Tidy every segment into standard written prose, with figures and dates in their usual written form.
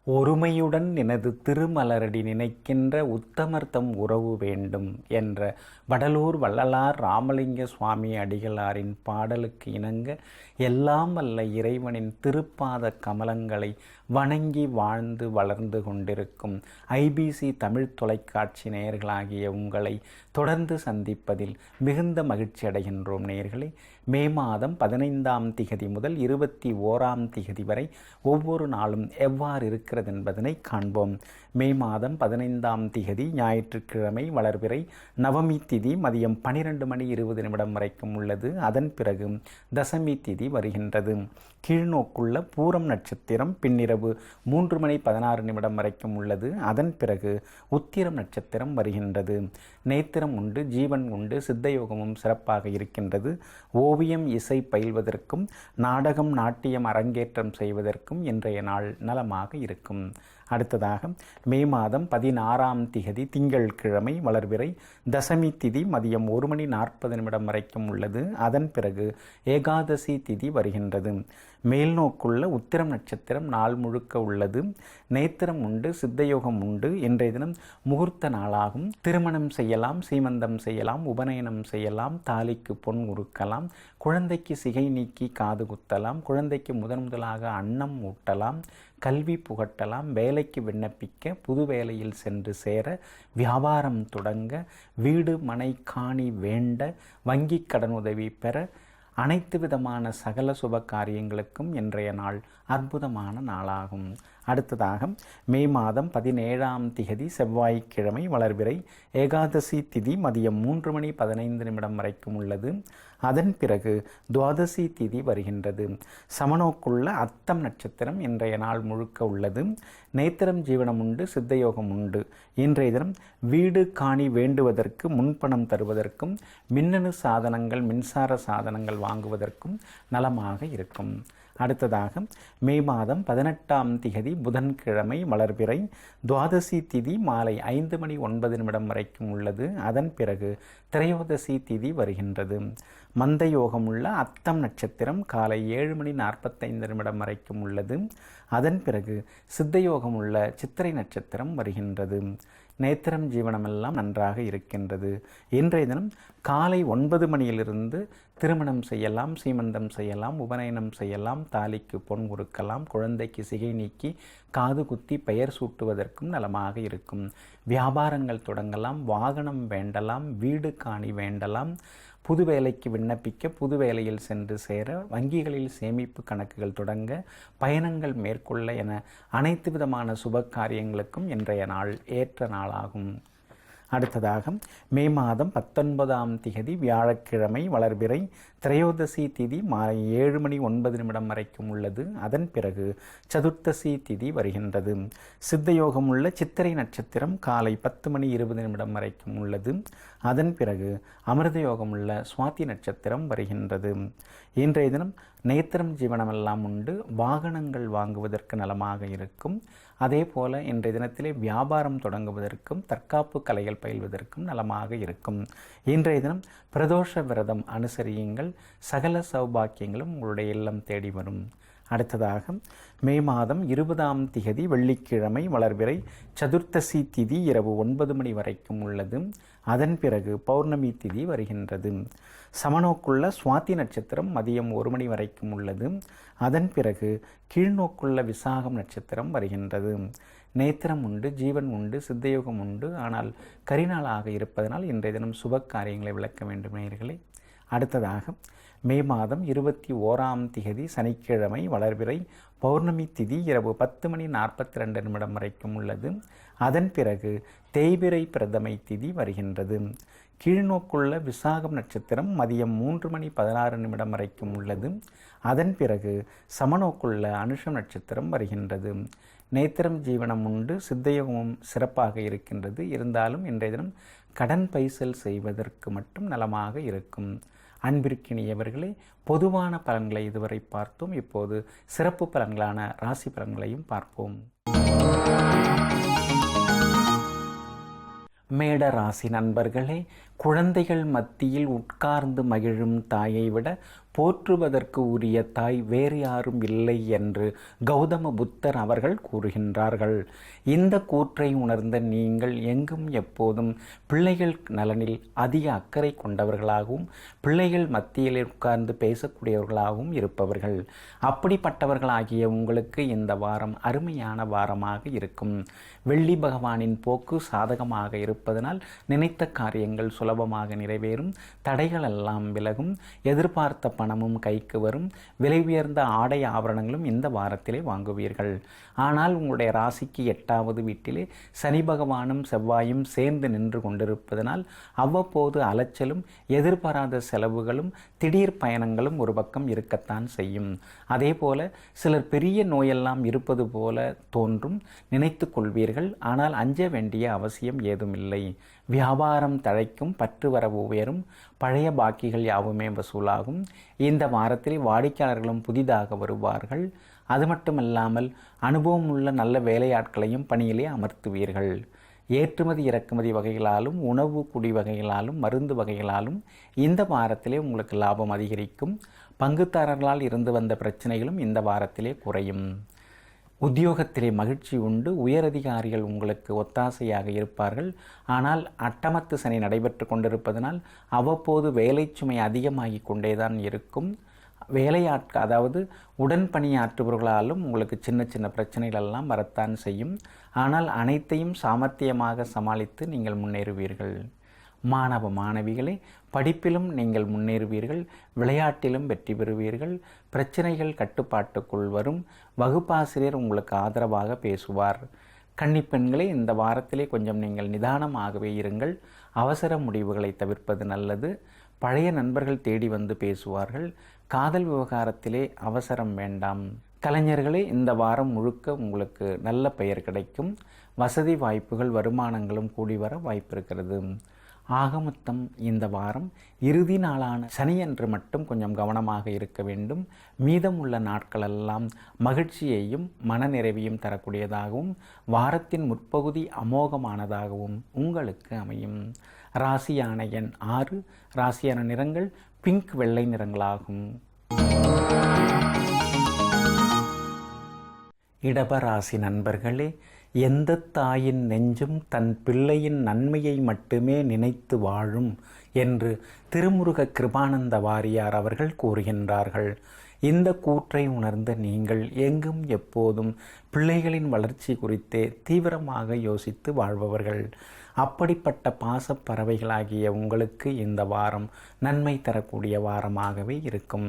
ஒருமையுடன் எனது திருமலரடி நினைக்கின்ற உத்தமர்த்தம் உறவு வேண்டும் என்ற வடலூர் வள்ளலார் ராமலிங்க சுவாமி அடிகளாரின் பாடலுக்கு இணங்க எல்லாம் வல்ல இறைவனின் திருப்பாத கமலங்களை வணங்கி வாழ்ந்து வளர்ந்து கொண்டிருக்கும் ஐபிசி தமிழ் தொலைக்காட்சி நேயர்களாகிய உங்களை தொடர்ந்து சந்திப்பதில் மிகுந்த மகிழ்ச்சி அடைகின்றோம். நேயர்களே, மே மாதம் 15ஆம் திகதி முதல் 21ஆம் திகதி வரை ஒவ்வொரு நாளும் எவ்வாறு இருக்கிறது என்பதனை காண்போம். மே மாதம் 15ஆம் திகதி ஞாயிற்றுக்கிழமை வளர்பிறை நவமி திதி மதியம் 12:20 வரைக்கும் உள்ளது. அதன் பிறகு தசமி திதி வருகின்றது. கீழ்நோக்குள்ள பூரம் நட்சத்திரம் பின்னிரவு 3:16 வரைக்கும் உள்ளது. அதன் பிறகு உத்திரம் நட்சத்திரம் வருகின்றது. நேத்திரம் உண்டு, ஜீவன் உண்டு, சித்தயோகமும் சிறப்பாக இருக்கின்றது. ஓவியம் இசை பயில்வதற்கும் நாடகம் நாட்டியம் அரங்கேற்றம் செய்வதற்கும் இன்றைய நாள் நலமாக இருக்கும். அடுத்ததாக மே மாதம் 16ஆம் திகதி திங்கட்கிழமை வளர்பிறை தசமி திதி மதியம் 1:40 வரைக்கும் உள்ளது. அதன் பிறகு ஏகாதசி திதி வருகின்றது. மேல்நோக்குள்ள உத்திரம் நட்சத்திரம் நாள் முழுக்க உள்ளது. நேத்திரம் உண்டு, சித்தயோகம் உண்டு. இன்றைய தினம் முகூர்த்த நாளாகும். திருமணம் செய்யலாம், சீமந்தம் செய்யலாம், உபநயனம் செய்யலாம், தாலிக்கு பொன் உருக்கலாம், குழந்தைக்கு சிகை நீக்கி காது குத்தலாம், குழந்தைக்கு முதலாக அன்னம் ஊட்டலாம், கல்வி புகட்டலாம், வேலைக்கு விண்ணப்பிக்க, புது வேலையில் சென்று சேர, வியாபாரம் தொடங்க, வீடு மனை காணி வேண்ட, வங்கி கடனுதவி பெற, அனைத்து விதமான சகல சுப காரியங்களுக்கும் இன்றைய நாள் அற்புதமான நாளாகும். அடுத்ததாக மே மாதம் 17ஆம் திகதி செவ்வாய்க்கிழமை வளர்பிறை ஏகாதசி திதி மதியம் 3:15 வரைக்கும் உள்ளது. அதன் பிறகு துவாதசி திதி வருகின்றது. சமநோக்குள்ள அத்தம் நட்சத்திரம் இன்றைய நாள் முழுக்க உள்ளது. நேத்திரம் ஜீவனம் உண்டு, சித்தயோகம் உண்டு. இன்றைய தினம் வீடு காணி வேண்டுவதற்கு, முன்பணம் தருவதற்கும், மின்னணு சாதனங்கள் மின்சார சாதனங்கள் வாங்குவதற்கும் நலமாக இருக்கும். அடுத்ததாக மே மாதம் 18ஆம் திகதி புதன்கிழமை வளர்பிறை துவாதசி திதி மாலை 5:09 வரைக்கும் உள்ளது. அதன் பிறகு திரையோதசி திதி வருகின்றது. மந்த யோகம் உள்ள அத்தம் நட்சத்திரம் காலை 7:45 வரைக்கும் உள்ளது. அதன் பிறகு சித்தயோகம் உள்ள சித்திரை நட்சத்திரம் வருகின்றது. நேத்திரம் ஜீவனமெல்லாம் நன்றாக இருக்கின்றது. இன்றைய தினம் காலை 9 மணியிலிருந்து திருமணம் செய்யலாம், சீமந்தம் செய்யலாம், உபநயனம் செய்யலாம், தாலிக்கு பொன் உருக்கலாம், குழந்தைக்கு சிகை நீக்கி காது குத்தி பெயர் சூட்டுவதற்கும் நலமாக இருக்கும். வியாபாரங்கள் தொடங்கலாம், வாகனம் வேண்டலாம், வீடு காணி வேண்டலாம், புது வேலைக்கு விண்ணப்பிக்க, புது வேலையில் சென்று சேர, வங்கிகளில் சேமிப்பு கணக்குகள் தொடங்க, பயணங்கள் மேற்கொள்ள என அனைத்து விதமான சுப காரியங்களுக்கும் இன்றைய நாள் ஏற்ற நாளாகும். அடுத்ததாக மே மாதம் 19ஆம் திகதி வியாழக்கிழமை வளர்பிறை திரையோதசி திதி மாலை 7:09 வரைக்கும் உள்ளது. அதன் பிறகு சதுர்த்தசி திதி வருகின்றது. சித்தயோகம் உள்ள சித்திரை நட்சத்திரம் காலை 10:20 வரைக்கும் உள்ளது. அதன் பிறகு அமிர்த யோகம் உள்ள சுவாதி நட்சத்திரம் வருகின்றது. இன்றைய தினம் நேத்திரம் ஜீவனமெல்லாம் உண்டு. வாகனங்கள் வாங்குவதற்கு நலமாக இருக்கும். அதே போல இன்றைய தினத்திலே வியாபாரம் தொடங்குவதற்கும் தற்காப்பு கலைகள் பயில்வதற்கும் நலமாக இருக்கும். இன்றைய தினம் பிரதோஷ விரதம் அனுசரியுங்கள். சகல சௌபாக்கியங்களும் உங்களுடைய இல்லம் தேடி வரும். அடுத்ததாக மே மாதம் 20ஆம் திகதி வெள்ளிக்கிழமை வளர்பிறை சதுர்த்தசி திதி இரவு 9 மணி வரைக்கும் உள்ளது. அதன் பிறகு பௌர்ணமி திதி வருகின்றது. சமநோக்குள்ள சுவாதி நட்சத்திரம் மதியம் 1 மணி வரைக்கும் உள்ளது. அதன் பிறகு கீழ்நோக்குள்ள விசாகம் நட்சத்திரம் வருகின்றது. நேத்திரம் உண்டு, ஜீவன் உண்டு, சித்தயோகம் உண்டு. ஆனால் கரிநாளாக இருப்பதனால் இன்றைய தினம் சுப காரியங்களை விளக்க வேண்டும் நேயர்களே. அடுத்ததாக மே மாதம் 21ஆம் திகதி சனிக்கிழமை வளர்பிறை பௌர்ணமி திதி இரவு 10:42 வரைக்கும் உள்ளது. அதன் பிறகு தேய்பிறை பிரதமை திதி வருகின்றது. கீழ்நோக்குள்ள விசாகம் நட்சத்திரம் மதியம் 3:16 வரைக்கும் உள்ளது. அதன் பிறகு சமநோக்குள்ள அனுஷம் நட்சத்திரம் வருகின்றது. நேத்திரம் ஜீவனம் உண்டு, சித்தயோகமும் சிறப்பாக இருக்கின்றது. இருந்தாலும் இன்றைய தினம் கடன் பைசல் செய்வதற்கு மட்டும் நலமாக இருக்கும். அன்பிற்கினியவர்களே, பொதுவான பலன்களை இதுவரை பார்த்தோம். இப்போது சிறப்பு பலன்களான ராசி பலன்களையும் பார்ப்போம். மேட ராசி நண்பர்களே, குழந்தைகள் மத்தியில் உட்கார்ந்து மகிழும் தாயை விட போற்றுவதற்கு உரிய தாய் வேறு யாரும் இல்லை என்று கௌதம புத்தர் அவர்கள் கூறுகின்றார்கள். இந்த கூற்றை உணர்ந்த நீங்கள் எங்கும் எப்போதும் பிள்ளைகள் நலனில் அதிக அக்கறை கொண்டவர்களாகவும் பிள்ளைகள் மத்தியில் உட்கார்ந்து பேசக்கூடியவர்களாகவும் இருப்பவர்கள். அப்படிப்பட்டவர்களாகிய உங்களுக்கு இந்த வாரம் அருமையான வாரமாக இருக்கும். வெள்ளி பகவானின் போக்கு சாதகமாக இருப்பதனால் நினைத்த காரியங்கள் சுலபமாக நிறைவேறும், தடைகள் எல்லாம் விலகும், எதிர்பார்த்த பணமும் கைக்கு வரும், விலை உயர்ந்த ஆடை ஆபரணங்களும் இந்த வாரத்திலே வாங்குவீர்கள். ஆனால் உங்களுடைய ராசிக்கு 8வது வீட்டிலே சனி பகவானும் செவ்வாயும் சேர்ந்து நின்று கொண்டிருப்பதனால் அவ்வப்போது அலைச்சலும் எதிர்பாராத செலவுகளும் திடீர் பயணங்களும் ஒரு பக்கம் இருக்கத்தான் செய்யும். அதே போல சிலர் பெரிய நோயெல்லாம் இருப்பது போல தோன்றும், நினைத்து கொள்வீர்கள். ஆனால் அஞ்ச வேண்டிய அவசியம் ஏதுமில்லை. வியாபாரம் தழைக்கும், பற்று வரவு உயரும், பழைய பாக்கிகள் யாவுமே வசூலாகும். இந்த வாரத்தில் வாடிக்கையாளர்களும் புதிதாக வருவார்கள். அது மட்டுமல்லாமல் அனுபவம் உள்ள நல்ல வேலையாட்களையும் பணியிலே அமர்த்துவீர்கள். ஏற்றுமதி இறக்குமதி வகைகளாலும் உணவு குடி வகைகளாலும் மருந்து வகைகளாலும் இந்த வாரத்திலே உங்களுக்கு லாபம் அதிகரிக்கும். பங்குதாரர்களால் இருந்து வந்த பிரச்சனைகளும் இந்த வாரத்திலே குறையும். உத்தியோகத்திலே மகிழ்ச்சி உண்டு. உயரதிகாரிகள் உங்களுக்கு ஒத்தாசையாக இருப்பார்கள். ஆனால் அட்டமத்து சனி நடைபெற்று கொண்டிருப்பதனால் அவ்வப்போது வேலை சுமை அதிகமாகி கொண்டேதான் இருக்கும். அதாவது உடன் பணியாற்றுபவர்களாலும் உங்களுக்கு சின்ன சின்ன பிரச்சனைகள் எல்லாம் வரத்தான் செய்யும். ஆனால் அனைத்தையும் சாமர்த்தியமாக சமாளித்து நீங்கள் முன்னேறுவீர்கள். மாணவ மாணவிகளே, படிப்பிலும் நீங்கள் முன்னேறுவீர்கள், விளையாட்டிலும் வெற்றி பெறுவீர்கள். பிரச்சனைகள் கட்டுப்பாட்டுக்குள் வரும். வகுப்பாசிரியர் உங்களுக்கு ஆதரவாக பேசுவார். கன்னிப்பெண்களே, இந்த வாரத்திலே கொஞ்சம் நீங்கள் நிதானமாகவே இருங்கள். அவசர முடிவுகளை தவிர்ப்பது நல்லது. பழைய நண்பர்கள் தேடி வந்து பேசுவார்கள். காதல் விவகாரத்திலே அவசரம் வேண்டாம். கலைஞர்களே, இந்த வாரம் முழுக்க உங்களுக்கு நல்ல பெயர் கிடைக்கும். வசதி வாய்ப்புகள் வருமானங்களும் கூடி வர வாய்ப்பிருக்கிறது. ஆகமொத்தம் இந்த வாரம் இறுதி நாளான சனியன்று மட்டும் கொஞ்சம் கவனமாக இருக்க வேண்டும். மீதமுள்ள நாட்களெல்லாம் மகிழ்ச்சியையும் மனநிறைவையும் தரக்கூடியதாகவும் வாரத்தின் முற்பகுதி அமோகமானதாகவும் உங்களுக்கு அமையும். ராசியான எண் 6, ராசியான நிறங்கள் பிங்க் வெள்ளை நிறங்களாகும். இடபராசி நண்பர்களே, எந்த தாயின் நெஞ்சும் தன் பிள்ளையின் நன்மையை மட்டுமே நினைத்து வாழும் என்று திருமுருக கிருபானந்த வாரியார் அவர்கள் கூறுகின்றார்கள். இந்த கூற்றை உணர்ந்த நீங்கள் எங்கும் எப்போதும் பிள்ளைகளின் வளர்ச்சி குறித்தே தீவிரமாக யோசித்து வாழ்பவர்கள். அப்படிப்பட்ட பாசப்பறவைகளாகிய உங்களுக்கு இந்த வாரம் நன்மை தரக்கூடிய வாரமாகவே இருக்கும்.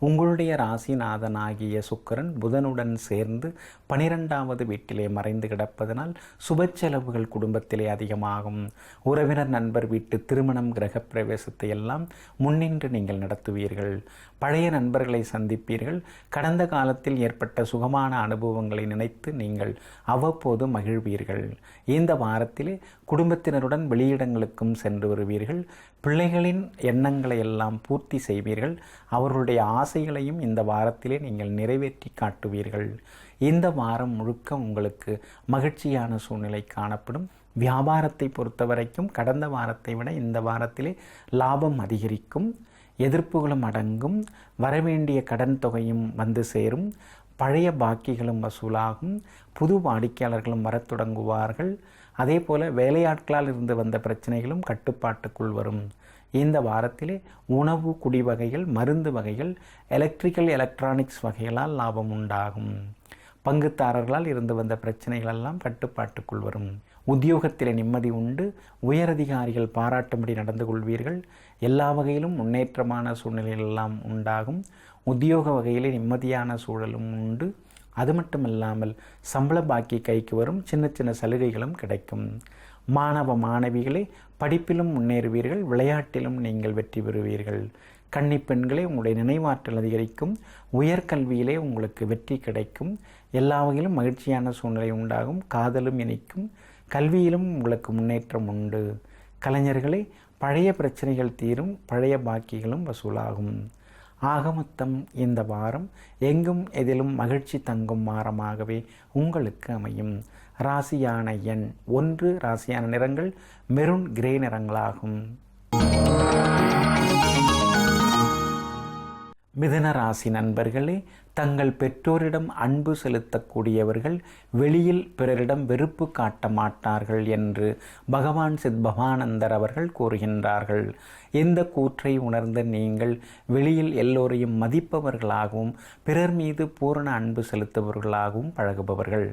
உங்களுடைய ராசிநாதனாகிய சுக்கிரன் புதனுடன் சேர்ந்து 12வது வீட்டிலே மறைந்து கிடப்பதனால் சுப செலவுகள் குடும்பத்திலே அதிகமாகும். உறவினர் நண்பர் வீட்டு திருமணம் கிரகப்பிரவேசத்தை எல்லாம் முன்னின்று நீங்கள் நடத்துவீர்கள். பழைய நண்பர்களை சந்திப்பீர்கள். கடந்த காலத்தில் ஏற்பட்ட சுகமான அனுபவங்களை நினைத்து நீங்கள் அவ்வப்போது மகிழ்வீர்கள். இந்த வாரத்திலே குடும்பத்தினருடன் வெளியிடங்களுக்கும் சென்று வருவீர்கள். பிள்ளைகளின் எண்ணங்களை எல்லாம் பூர்த்தி செய்வீர்கள். அவர்களுடைய ஆசைகளையும் இந்த வாரத்திலே நீங்கள் நிறைவேற்றி காட்டுவீர்கள். இந்த வாரம் முழுக்க உங்களுக்கு மகிழ்ச்சியான சூழ்நிலை காணப்படும். வியாபாரத்தை பொறுத்தவரைக்கும் கடந்த வாரத்தை விட இந்த வாரத்திலே லாபம் அதிகரிக்கும். எதிர்ப்புகளும் அடங்கும். வரவேண்டிய கடன் தொகையும் வந்து சேரும். பழைய பாக்கிகளும் வசூலாகும். புது வாடிக்கையாளர்களும் வரத் தொடங்குவார்கள். அதே போல வேலையாட்களால் இருந்து வந்த பிரச்சனைகளும் கட்டுப்பாட்டுக்குள் வரும். இந்த வாரத்திலே உணவு குடி வகைகள், மருந்து வகைகள், எலக்ட்ரானிக்ஸ் வகைகளால் லாபம் உண்டாகும். பங்குதாரர்களால் இருந்து வந்த பிரச்சனைகளெல்லாம் கட்டுப்பாட்டுக்குள் வரும். உத்தியோகத்திலே நிம்மதி உண்டு. உயரதிகாரிகள் பாராட்டும்படி நடந்து கொள்வீர்கள். எல்லா வகையிலும் முன்னேற்றமான சூழ்நிலைகளெல்லாம் உண்டாகும். உத்தியோக வகையிலே நிம்மதியான சூழலும் உண்டு. அது மட்டுமல்லாமல் சம்பள பாக்கி கைக்கு வரும். சின்ன சின்ன சலுகைகளும் கிடைக்கும். மாணவ மாணவிகளே, படிப்பிலும் முன்னேறுவீர்கள். விளையாட்டிலும் நீங்கள் வெற்றி பெறுவீர்கள். கன்னிப்பெண்களே, உங்களுடைய நினைவாற்றல் அதிகரிக்கும். உயர்கல்வியிலே உங்களுக்கு வெற்றி கிடைக்கும். எல்லா வகையிலும் மகிழ்ச்சியான சூழ்நிலை உண்டாகும். காதலும் இனிக்கும். கல்வியிலும் உங்களுக்கு முன்னேற்றம் உண்டு. கலைஞர்களே, பழைய பிரச்சனைகள் தீரும். பழைய பாக்கிகளும் வசூலாகும். ஆகமொத்தம் இந்த வாரம் எங்கும் எதிலும் மகிழ்ச்சி தங்கும் வாரமாகவே உங்களுக்கு அமையும். ராசியான எண் 1, ராசியான நிறங்கள் மெரூன் கிரே நிறங்களாகும். மிதுன ராசி நண்பர்களே, தங்கள் பெற்றோரிடம் அன்பு செலுத்தக்கூடியவர்கள் வெளியில் பிறரிடம் வெறுப்பு காட்ட மாட்டார்கள் என்று பகவான் சித்பவானந்தர் அவர்கள் கூறுகின்றார்கள். இந்த கூற்றை உணர்ந்த நீங்கள் வெளியில் எல்லோரையும் மதிப்பவர்களாகவும் பிறர் மீது பூரண அன்பு செலுத்துபவர்களாகவும் பழகுபவர்கள்.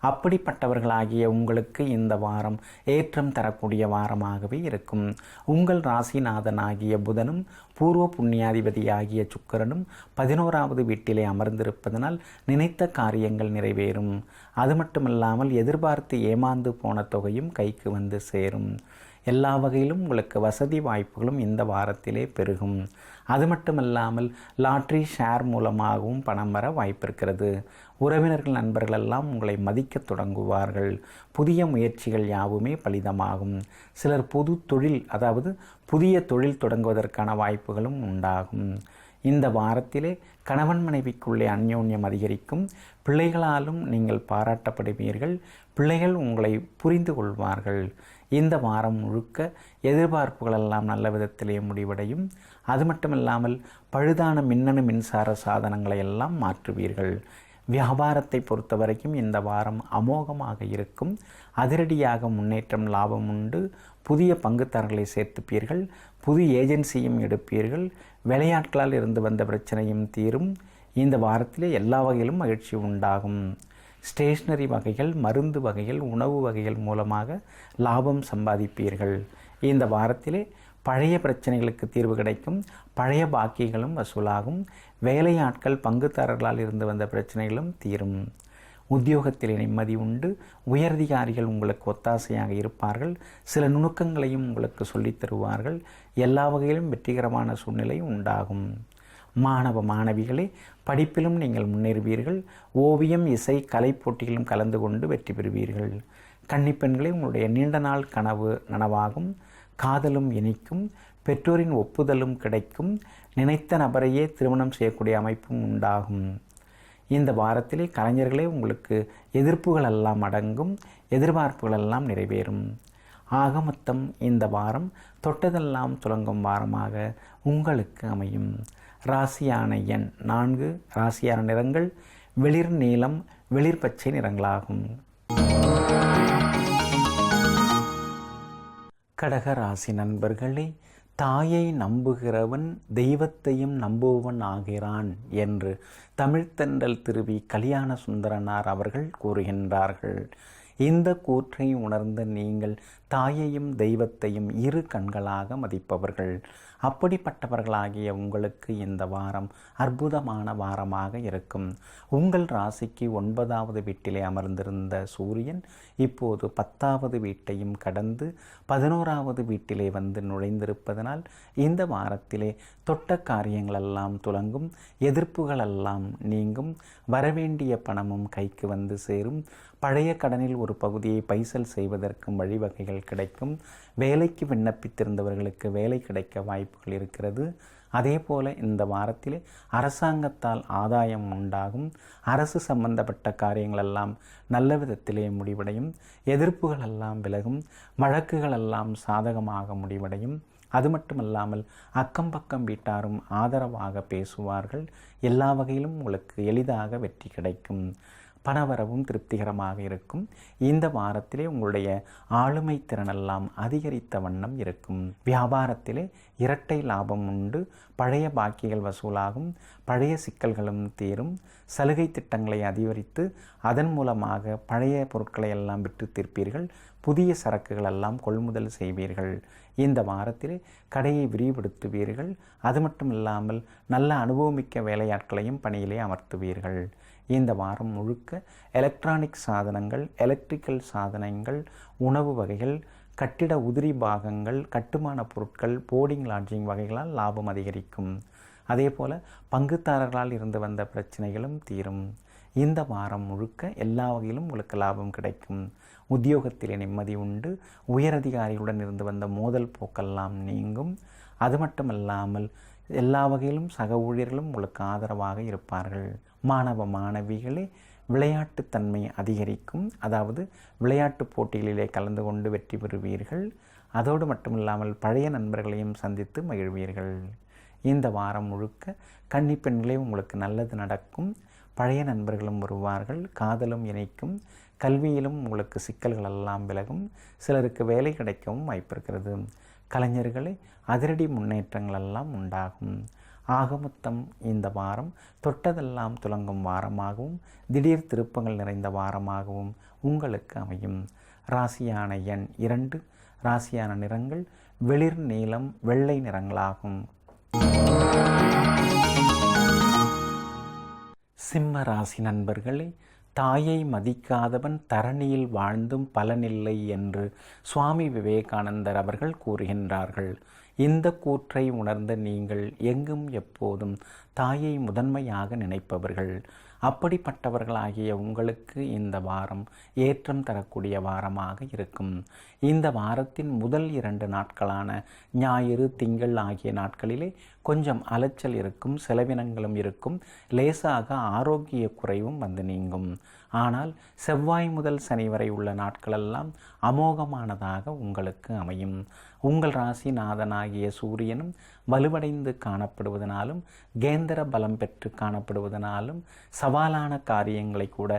அப்படிப்பட்டவர்களாகிய உங்களுக்கு இந்த வாரம் ஏற்றம் தரக்கூடிய வாரமாகவே இருக்கும். உங்கள் ராசிநாதனாகிய புதனும் பூர்வ புண்ணியாதிபதியாகிய சுக்கிரனும் 11வது வீட்டிலே அமர்ந்திருப்பதனால் நினைத்த காரியங்கள் நிறைவேறும். அது மட்டுமல்லாமல் எதிர்பார்த்து ஏமாந்து போன தொகையும் கைக்கு வந்து சேரும். எல்லா வகையிலும் உங்களுக்கு வசதி வாய்ப்புகளும் இந்த வாரத்திலே பெருகும். அது மட்டுமல்லாமல் லாட்ரி, ஷேர் மூலமாகவும் பணம் வர வாய்ப்பிருக்கிறது. உறவினர்கள், நண்பர்கள் எல்லாம் உங்களை மதிக்க தொடங்குவார்கள். புதிய முயற்சிகள் யாவுமே பலிதமாகும். சிலர் புதிய தொழில் தொடங்குவதற்கான வாய்ப்புகளும் உண்டாகும். இந்த வாரத்திலே கணவன் மனைவிக்குள்ளே அந்யோன்யம் அதிகரிக்கும். பிள்ளைகளாலும் நீங்கள் பாராட்டப்படுவீர்கள். பிள்ளைகள் உங்களை புரிந்து கொள்வார்கள். இந்த வாரம் முழுக்க எதிர்பார்ப்புகளெல்லாம் நல்ல விதத்திலே முடிவடையும். அது மட்டுமில்லாமல் பழுதான மின்னணு மின்சார சாதனங்களை எல்லாம் மாற்றுவீர்கள். வியாபாரத்தை பொறுத்த வரைக்கும் இந்த வாரம் அமோகமாக இருக்கும். அதிரடியாக முன்னேற்றம், லாபம் உண்டு. புதிய பங்குதாரர்களை சேர்த்துப்பீர்கள். புது ஏஜென்சியும் எடுப்பீர்கள். வேலையாட்களால் இருந்து வந்த பிரச்சனையும் தீரும். இந்த வாரத்திலே எல்லா வகையிலும் மகிழ்ச்சி உண்டாகும். ஸ்டேஷ்னரி வகைகள், மருந்து வகைகள், உணவு வகைகள் மூலமாக லாபம் சம்பாதிப்பீர்கள். இந்த வாரத்திலே பழைய பிரச்சனைகளுக்கு தீர்வு கிடைக்கும். பழைய பாக்கிகளும் வசூலாகும். வேலையாட்கள், பங்குதாரர்களால் இருந்து வந்த பிரச்சனைகளும் தீரும். உத்தியோகத்தில் நிம்மதி உண்டு. உயரதிகாரிகள் உங்களுக்கு ஒத்தாசையாக இருப்பார்கள். சில நுணுக்கங்களையும் உங்களுக்கு சொல்லித் தருவார்கள். எல்லா வகையிலும் வெற்றிகரமான சூழ்நிலை உண்டாகும். மாணவ மாணவிகளே, படிப்பிலும் நீங்கள் முன்னேறுவீர்கள். ஓவியம், இசை, கலை போட்டிகளும் கலந்து கொண்டு வெற்றி பெறுவீர்கள். கன்னிப்பெண்களே, உங்களுடைய நீண்ட நாள் கனவு நனவாகும். காதலும் இனிக்கும். பெற்றோரின் ஒப்புதலும் கிடைக்கும். நினைத்த நபரையே திருமணம் செய்யக்கூடிய அமைப்பும் உண்டாகும். இந்த வாரத்திலே கலைஞர்களே, உங்களுக்கு எதிர்ப்புகள் எல்லாம் அடங்கும். எதிர்பார்ப்புகள் எல்லாம் நிறைவேறும். ஆக மொத்தம் இந்த வாரம் தொட்டதெல்லாம் துலங்கும் வாரமாக உங்களுக்கு அமையும். ராசியான எண் 4, ராசியான நிறங்கள் வெளிர் நீலம், வெளிர் பச்சை நிறங்களாகும். கடக ராசி நண்பர்களே, தாயை நம்புகிறவன் தெய்வத்தையும் நம்புவன் ஆகிறான் என்று தமிழ்த்தென்றல் திருவி கல்யாண சுந்தரனார் அவர்கள் கூறுகின்றார்கள். இந்த கூற்றை உணர்ந்த நீங்கள் தாயையும் தெய்வத்தையும் இரு கண்களாக மதிப்பவர்கள். அப்படிப்பட்டவர்களாகிய உங்களுக்கு இந்த வாரம் அற்புதமான வாரமாக இருக்கும். உங்கள் ராசிக்கு 9வது வீட்டிலே அமர்ந்திருந்த சூரியன் இப்போது 10வது வீட்டையும் கடந்து 11வது வீட்டிலே வந்து நுழைந்திருப்பதனால் இந்த வாரத்திலே தொட்ட காரியங்களெல்லாம் துலங்கும். எதிர்ப்புகளெல்லாம் நீங்கும். வரவேண்டிய பணமும் கைக்கு வந்து சேரும். பழைய கடனில் ஒரு பகுதியை பைசல் செய்வதற்கும் வழிவகைகள் கிடைக்கும். வேலைக்கு விண்ணப்பித்திருந்தவர்களுக்கு வேலை கிடைக்க வாய்ப்புகள் இருக்கிறது. அதே போல இந்த வாரத்திலே அரசாங்கத்தால் ஆதாயம் உண்டாகும். அரசு சம்பந்தப்பட்ட காரியங்களெல்லாம் நல்ல விதத்திலே முடிவடையும். எதிர்ப்புகளெல்லாம் விலகும். வழக்குகளெல்லாம் சாதகமாக முடிவடையும். அது மட்டுமல்லாமல் அக்கம் பக்கம் வீட்டாரும் ஆதரவாக பேசுவார்கள். எல்லா வகையிலும் உங்களுக்கு எளிதாக வெற்றி கிடைக்கும். பணவரவும் திருப்திகரமாக இருக்கும். இந்த வாரத்திலே உங்களுடைய ஆளுமை திறனெல்லாம் அதிகரித்த வண்ணம் இருக்கும். வியாபாரத்திலே இரட்டை லாபம் உண்டு. பழைய பாக்கிகள் வசூலாகும். பழைய சிக்கல்களும் தீரும். சலுகை திட்டங்களை அதிகரித்து அதன் மூலமாக பழைய பொருட்களை எல்லாம் விட்டு தீர்ப்பீர்கள். புதிய சரக்குகள் எல்லாம் கொள்முதல் செய்வீர்கள். இந்த வாரத்திலே கடையை விரிவுபடுத்துவீர்கள். அது மட்டும் இல்லாமல் நல்ல அனுபவமிக்க வேலையாட்களையும் பணியிலே அமர்த்துவீர்கள். இந்த வாரம் முழுக்க எலக்ட்ரானிக் சாதனங்கள், எலக்ட்ரிக்கல் சாதனங்கள், உணவு வகைகள், கட்டிட உதிரி பாகங்கள், கட்டுமான பொருட்கள், போர்டிங் லாட்ஜிங் வகைகளால் லாபம் அதிகரிக்கும். அதே போல் பங்குதாரர்களால் இருந்து வந்த பிரச்சனைகளும் தீரும். இந்த வாரம் முழுக்க எல்லா வகையிலும் உங்களுக்கு லாபம் கிடைக்கும். உத்தியோகத்திலே நிம்மதி உண்டு. உயரதிகாரிகளுடன் இருந்து வந்த மோதல் போக்கெல்லாம் நீங்கும். அது மட்டுமல்லாமல் எல்லா வகையிலும் சக ஊழியர்களும் உங்களுக்கு ஆதரவாக இருப்பார்கள். மாணவ மாணவிகளே, விளையாட்டுத்தன்மை அதிகரிக்கும். அதாவது விளையாட்டு போட்டிகளிலே கலந்து கொண்டு வெற்றி பெறுவீர்கள். அதோடு மட்டுமில்லாமல் பழைய நண்பர்களையும் சந்தித்து மகிழ்வீர்கள். இந்த வாரம் முழுக்க கன்னி பெண்களே உங்களுக்கு நல்லது நடக்கும். பழைய நண்பர்களும் வருவார்கள். காதலும் இணைக்கும். கல்வியிலும் உங்களுக்கு சிக்கல்கள் எல்லாம் விலகும். சிலருக்கு வேலை கிடைக்கவும் வாய்ப்பிருக்கிறது. கலைஞர்களே, அதிரடி முன்னேற்றங்கள் எல்லாம் உண்டாகும். ஆகமொத்தம் இந்த வாரம் தொட்டதெல்லாம் துலங்கும் வாரமாகவும் திடீர் திருப்பங்கள் நிறைந்த வாரமாகவும் உங்களுக்கு அமையும். ராசியான எண் 2, ராசியான நிறங்கள் வெளிர் நீலம், வெள்ளை நிறங்களாகும். சிம்ம ராசி நண்பர்களே, தாயை மதிக்காதவன் தரணியில் வாழ்ந்தும் பலனில்லை என்று சுவாமி விவேகானந்தர் அவர்கள் கூறுகின்றார்கள். இந்த கூற்றை உணர்ந்த நீங்கள் எங்கும் எப்போதும் தாயை முதன்மையாக நினைப்பவர்கள். அப்படிப்பட்டவர்களாகிய உங்களுக்கு இந்த வாரம் ஏற்றம் தரக்கூடிய வாரமாக இருக்கும். இந்த வாரத்தின் முதல் 2 நாட்களான ஞாயிறு, திங்கள் ஆகிய நாட்களிலே கொஞ்சம் அலைச்சல் இருக்கும், செலவினங்களும் இருக்கும், லேசாக ஆரோக்கிய குறைவும் வந்து நீங்கும். ஆனால் செவ்வாய் முதல் சனி வரை உள்ள நாட்களெல்லாம் அமோகமானதாக உங்களுக்கு அமையும். உங்கள் ராசிநாதனாகிய சூரியனும் வலுவடைந்து காணப்படுவதனாலும் கேந்திர பலம் பெற்று காணப்படுவதனாலும் சவாலான காரியங்களை கூட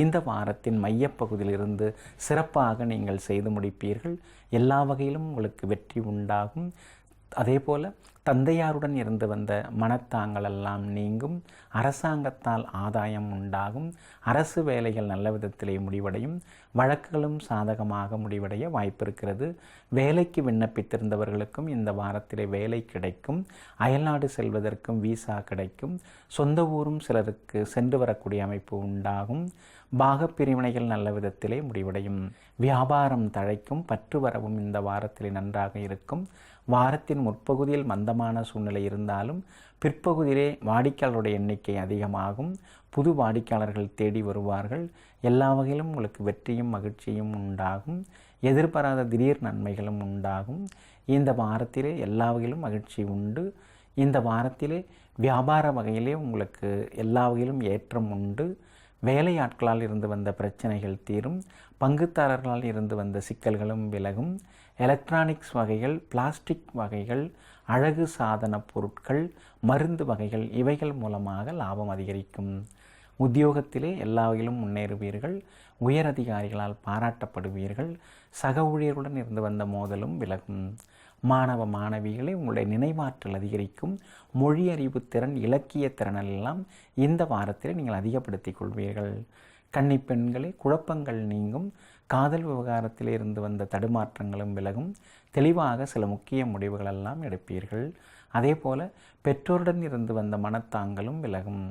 இந்த வாரத்தின் மையப்பகுதியிலிருந்து சிறப்பாக நீங்கள் செய்து முடிப்பீர்கள். எல்லா வகையிலும் உங்களுக்கு வெற்றி உண்டாகும். அதேபோல தந்தையாருடன் இருந்து வந்த மனத்தாங்கள் எல்லாம் நீங்கும். அரசாங்கத்தால் ஆதாயம் உண்டாகும். அரசு வேலைகள் நல்ல விதத்திலே முடிவடையும். வழக்குகளும் சாதகமாக முடிவடைய வாய்ப்பிருக்கிறது. வேலைக்கு விண்ணப்பித்திருந்தவர்களுக்கும் இந்த வாரத்திலே வேலை கிடைக்கும். அயல்நாடு செல்வதற்கும் விசா கிடைக்கும். சொந்த ஊரும் சிலருக்கு சென்று வரக்கூடிய அமைப்பு உண்டாகும். பாகப்பிரிவினைகள் நல்ல விதத்திலே முடிவடையும். வியாபாரம் தழைக்கும். பற்று வரவும் இந்த வாரத்திலே நன்றாக இருக்கும். வாரத்தின் முற்பகுதியில் மந்தமான சூழ்நிலை இருந்தாலும் பிற்பகுதியிலே வாடிக்கையாளருடைய எண்ணிக்கை அதிகமாகும். புது வாடிக்கையாளர்கள் தேடி வருவார்கள். எல்லா வகையிலும் உங்களுக்கு வெற்றியும் மகிழ்ச்சியும் உண்டாகும். எதிர்பாராத திடீர் நன்மைகளும் உண்டாகும். இந்த வாரத்திலே எல்லா வகையிலும் மகிழ்ச்சி உண்டு. இந்த வாரத்திலே வியாபார வகையிலே உங்களுக்கு எல்லா வகையிலும் ஏற்றம் உண்டு. வேலையாட்களால் இருந்து வந்த பிரச்சனைகள் தீரும். பங்குதாரர்களால் இருந்து வந்த சிக்கல்களும் விலகும். எலக்ட்ரானிக்ஸ் வகைகள், பிளாஸ்டிக் வகைகள், அழகு சாதன பொருட்கள், மருந்து வகைகள் இவைகள் மூலமாக லாபம் அதிகரிக்கும். உத்தியோகத்திலே எல்லா வகையிலும் முன்னேறுவீர்கள். உயர் அதிகாரிகளால் பாராட்டப்படுவீர்கள். சக ஊழியர்களுடன் இருந்து வந்த மோதலும் விலகும். மாணவ மாணவிகளை உங்களுடைய நினைவாற்றல் அதிகரிக்கும். மொழி அறிவு திறன், இலக்கிய திறனெல்லாம் இந்த வாரத்தில் நீங்கள் அதிகப்படுத்திக் கொள்வீர்கள். கன்னி பெண்களே, குழப்பங்கள் நீங்கும். காதல் விவகாரத்தில் இருந்து வந்த தடுமாற்றங்களும் விலகும். தெளிவாக சில முக்கிய முடிவுகளெல்லாம் எடுப்பீர்கள். அதே போல பெற்றோருடன் இருந்து வந்த மனத்தாங்களும் விலகும்.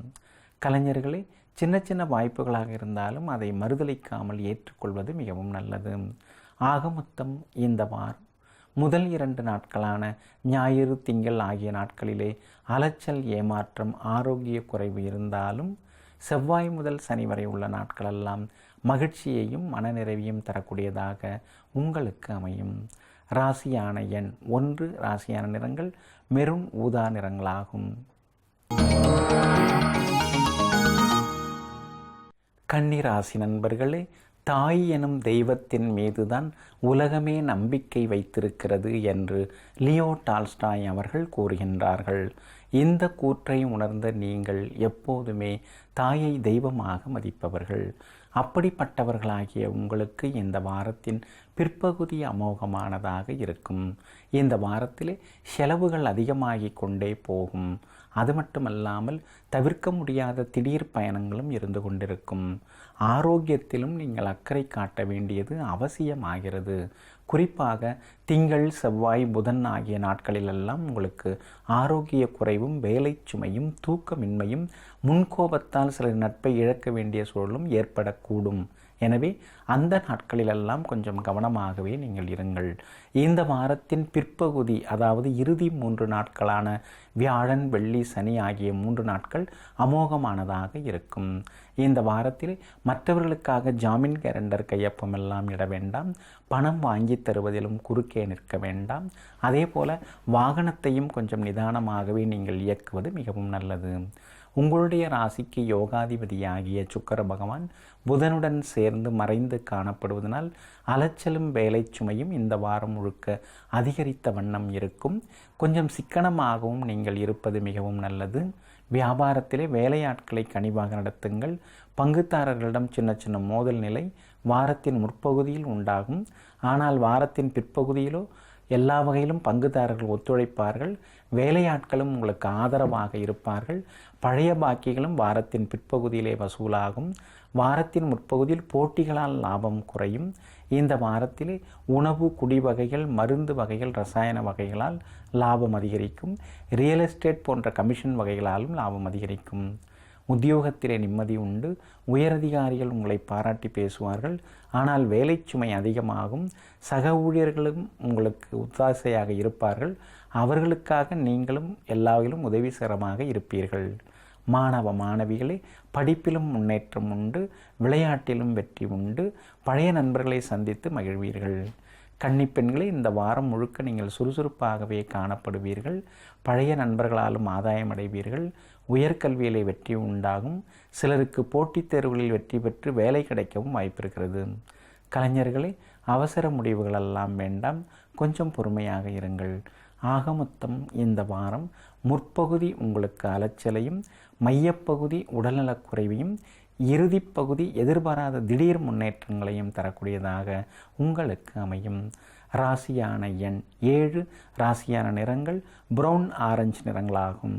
கலைஞர்களே, சின்ன சின்ன வாய்ப்புகளாக இருந்தாலும் அதை மறுதலிக்காமல் ஏற்றுக்கொள்வது மிகவும் நல்லது. ஆக மொத்தம் இந்த வாரம் முதல் 2 நாட்களான ஞாயிறு, திங்கள் ஆகிய நாட்களிலே அலைச்சல், ஏமாற்றம், ஆரோக்கிய குறைவு இருந்தாலும் செவ்வாய் முதல் சனி வரை உள்ள நாட்களெல்லாம் மகிழ்ச்சியையும் மனநிறைவையும் தரக்கூடியதாக உங்களுக்கு அமையும். ராசியான எண் 1, ராசியான நிறங்கள் மெரூன், ஊதா நிறங்களாகும். கன்னி ராசி நண்பர்களே, தாய் எனும் தெய்வத்தின் மீதுதான் உலகமே நம்பிக்கை வைத்திருக்கிறது என்று லியோ டால்ஸ்டாய் அவர்கள் கூறுகின்றார்கள். இந்த கூற்றை உணர்ந்த நீங்கள் எப்போதுமே தாயை தெய்வமாக மதிப்பவர்கள். அப்படிப்பட்டவர்களாகிய உங்களுக்கு இந்த வாரத்தின் பிற்பகுதி அமோகமானதாக இருக்கும். இந்த வாரத்திலே செலவுகள் அதிகமாகிக் கொண்டே போகும். அது மட்டுமல்லாமல் தவிர்க்க முடியாத திடீர் பயணங்களும் இருந்து கொண்டிருக்கும். ஆரோக்கியத்திலும் நீங்கள் அக்கறை காட்ட வேண்டியது அவசியமாகிறது. குறிப்பாக திங்கள், செவ்வாய், புதன் ஆகிய நாட்களிலெல்லாம் உங்களுக்கு ஆரோக்கிய குறைவும், வேலை சுமையும், தூக்கமின்மையும், முன்கோபத்தால் சில நட்பை இழக்க வேண்டிய சூழலும் ஏற்படக்கூடும் எனவே அந்த நாட்களிலெல்லாம் கொஞ்சம் கவனமாகவே நீங்கள் இருங்கள். இந்த வாரத்தின் பிற்பகுதி, அதாவது இறுதி 3 நாட்களான வியாழன், வெள்ளி, சனி ஆகிய 3 நாட்கள் அமோகமானதாக இருக்கும். இந்த வாரத்தில் மற்றவர்களுக்காக ஜாமீன் கேரண்டர் கையொப்பமெல்லாம் இட வேண்டாம். பணம் வாங்கி தருவதிலும் குறுக்கே நிற்க வேண்டாம். அதே போல வாகனத்தையும் கொஞ்சம் நிதானமாகவே நீங்கள் இயக்குவது மிகவும் நல்லது. உங்களுடைய ராசிக்கு யோகாதிபதியாகிய சுக்கிர பகவான் புதனுடன் சேர்ந்து மறைந்து காணப்படுவதனால் அலைச்சலும் வேலை சுமையும் இந்த வாரம் முழுக்க அதிகரித்த வண்ணம் இருக்கும். கொஞ்சம் சிக்கனமாகவும் நீங்கள் இருப்பது மிகவும் நல்லது. வியாபாரத்திலே வேலையாட்களை கனிவாக நடத்துங்கள். பங்குதாரர்களிடம் சின்ன சின்ன மோதல் நிலை வாரத்தின் முற்பகுதியில் உண்டாகும். ஆனால் வாரத்தின் பிற்பகுதியிலோ எல்லா வகையிலும் பங்குதாரர்கள் ஒத்துழைப்பார்கள். வேலையாட்களும் உங்களுக்கு ஆதரவாக இருப்பார்கள். பழைய பாக்கிகளும் வாரத்தின் பிற்பகுதியிலே வசூலாகும். வாரத்தின் முற்பகுதியில் போட்டிகளால் லாபம் குறையும். இந்த வாரத்திலே உணவு, குடி வகைகள், மருந்து வகைகள், ரசாயன வகைகளால் லாபம் அதிகரிக்கும். ரியல் எஸ்டேட் போன்ற கமிஷன் வகைகளாலும் லாபம் அதிகரிக்கும். உத்தியோகத்திலே நிம்மதி உண்டு. உயரதிகாரிகள் உங்களை பாராட்டி பேசுவார்கள். ஆனால் வேலை சுமை அதிகமாகும். சக ஊழியர்களும் உங்களுக்கு ஒத்தாசையாக இருப்பார்கள். அவர்களுக்காக நீங்களும் எல்லாவிலும் உதவிகரமாக இருப்பீர்கள். மாணவ மாணவிகளே, படிப்பிலும் முன்னேற்றம் உண்டு. விளையாட்டிலும் வெற்றி உண்டு. பழைய நண்பர்களை சந்தித்து மகிழ்வீர்கள். கன்னிப்பெண்களே, இந்த வாரம் முழுக்க நீங்கள் சுறுசுறுப்பாகவே காணப்படுவீர்கள். பழைய நண்பர்களாலும் ஆதாயம் அடைவீர்கள். உயர்கல்வியிலே வெற்றி உண்டாகும். சிலருக்கு போட்டித் தேர்வுகளில் வெற்றி பெற்று வேலை கிடைக்கவும் வாய்ப்பிருக்கிறது. கலைஞர்களே, அவசர முடிவுகளெல்லாம் வேண்டாம். கொஞ்சம் பொறுமையாக இருங்கள். ஆகமொத்தம் இந்த வாரம் முற்பகுதி உங்களுக்கு அலைச்சலையும், மையப்பகுதி உடல்நலக்குறைவையும், இறுதிப்பகுதி எதிர்பாராத திடீர் முன்னேற்றங்களையும் தரக்கூடியதாக உங்களுக்கு அமையும். ராசியான எண் 7, ராசியான நிறங்கள் பிரவுன் ஆரஞ்சு நிறங்களாகும்.